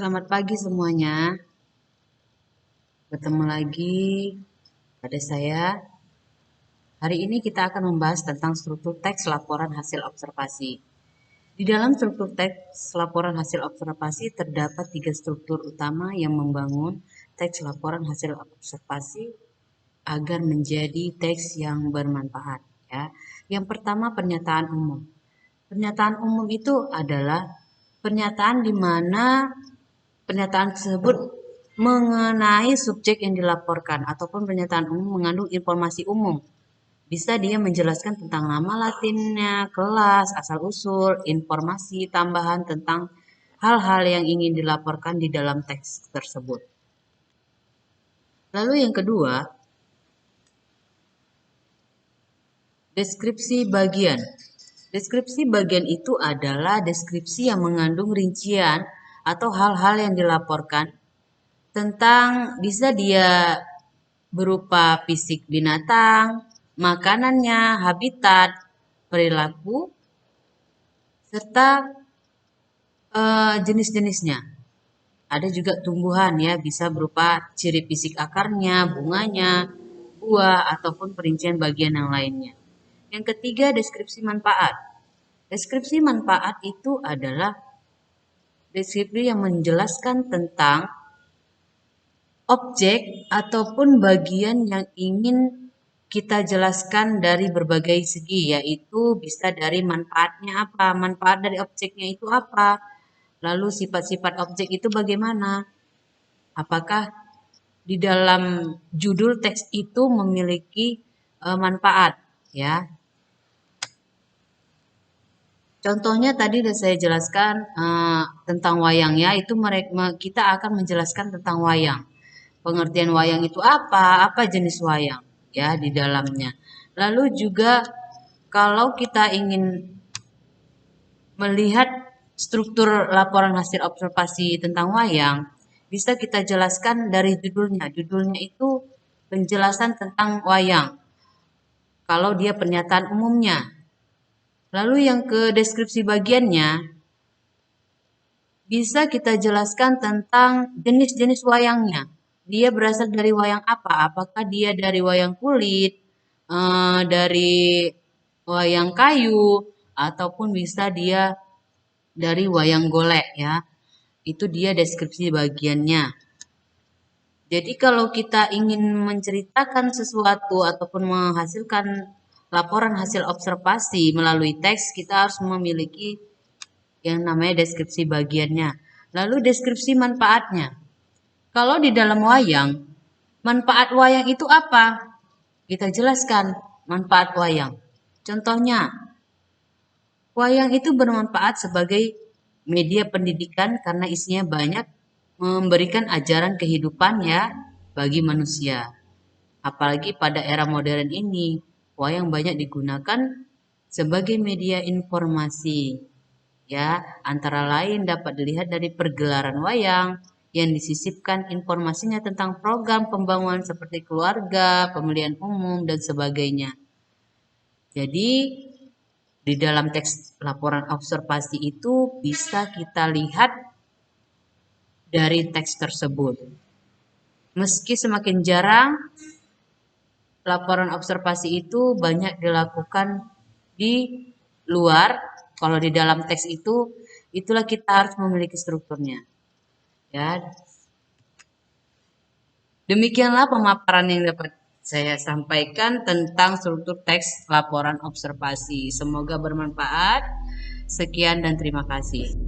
Selamat pagi semuanya. Bertemu lagi pada saya. Hari ini kita akan membahas tentang struktur teks laporan hasil observasi. Di dalam struktur teks laporan hasil observasi terdapat 3 struktur utama yang membangun teks laporan hasil observasi agar menjadi teks yang bermanfaat. Ya. Yang pertama, pernyataan umum. Pernyataan umum itu adalah pernyataan di mana pernyataan tersebut mengenai subjek yang dilaporkan ataupun pernyataan umum mengandung informasi umum. Bisa dia menjelaskan tentang nama latinnya, kelas, asal-usul, informasi tambahan tentang hal-hal yang ingin dilaporkan di dalam teks tersebut. Lalu yang kedua, deskripsi bagian. Deskripsi bagian itu adalah deskripsi yang mengandung rincian atau hal-hal yang dilaporkan tentang bisa dia berupa fisik binatang, makanannya, habitat, perilaku, serta jenis-jenisnya. Ada juga tumbuhan ya, bisa berupa ciri fisik akarnya, bunganya, buah, ataupun perincian bagian yang lainnya. Yang ketiga, deskripsi manfaat. Deskripsi manfaat itu adalah deskripsi yang menjelaskan tentang objek ataupun bagian yang ingin kita jelaskan dari berbagai segi, yaitu bisa dari manfaatnya apa, manfaat dari objeknya itu apa, lalu sifat-sifat objek itu bagaimana, apakah di dalam judul teks itu memiliki manfaat, ya. Contohnya tadi sudah saya jelaskan tentang wayang ya, itu kita akan menjelaskan tentang wayang. Pengertian wayang itu apa jenis wayang ya di dalamnya. Lalu juga kalau kita ingin melihat struktur laporan hasil observasi tentang wayang, bisa kita jelaskan dari judulnya. Judulnya itu penjelasan tentang wayang. Kalau dia pernyataan umumnya. Lalu yang ke deskripsi bagiannya, bisa kita jelaskan tentang jenis-jenis wayangnya. Dia berasal dari wayang apa? Apakah dia dari wayang kulit, dari wayang kayu, ataupun bisa dia dari wayang golek ya. Itu dia deskripsi bagiannya. Jadi kalau kita ingin menceritakan sesuatu ataupun menghasilkan laporan hasil observasi melalui teks, kita harus memiliki yang namanya deskripsi bagiannya. Lalu deskripsi manfaatnya. Kalau di dalam wayang, manfaat wayang itu apa? Kita jelaskan manfaat wayang. Contohnya, wayang itu bermanfaat sebagai media pendidikan karena isinya banyak memberikan ajaran kehidupan ya bagi manusia. Apalagi pada era modern ini, wayang banyak digunakan sebagai media informasi. Ya, antara lain dapat dilihat dari pergelaran wayang yang disisipkan informasinya tentang program pembangunan seperti keluarga, pemilihan umum, dan sebagainya. Jadi, di dalam teks laporan observasi itu bisa kita lihat dari teks tersebut. Meski semakin jarang, laporan observasi itu banyak dilakukan di luar. Kalau di dalam teks itu, itulah kita harus memiliki strukturnya. Ya, demikianlah pemaparan yang dapat saya sampaikan tentang struktur teks laporan observasi. Semoga bermanfaat. Sekian dan terima kasih.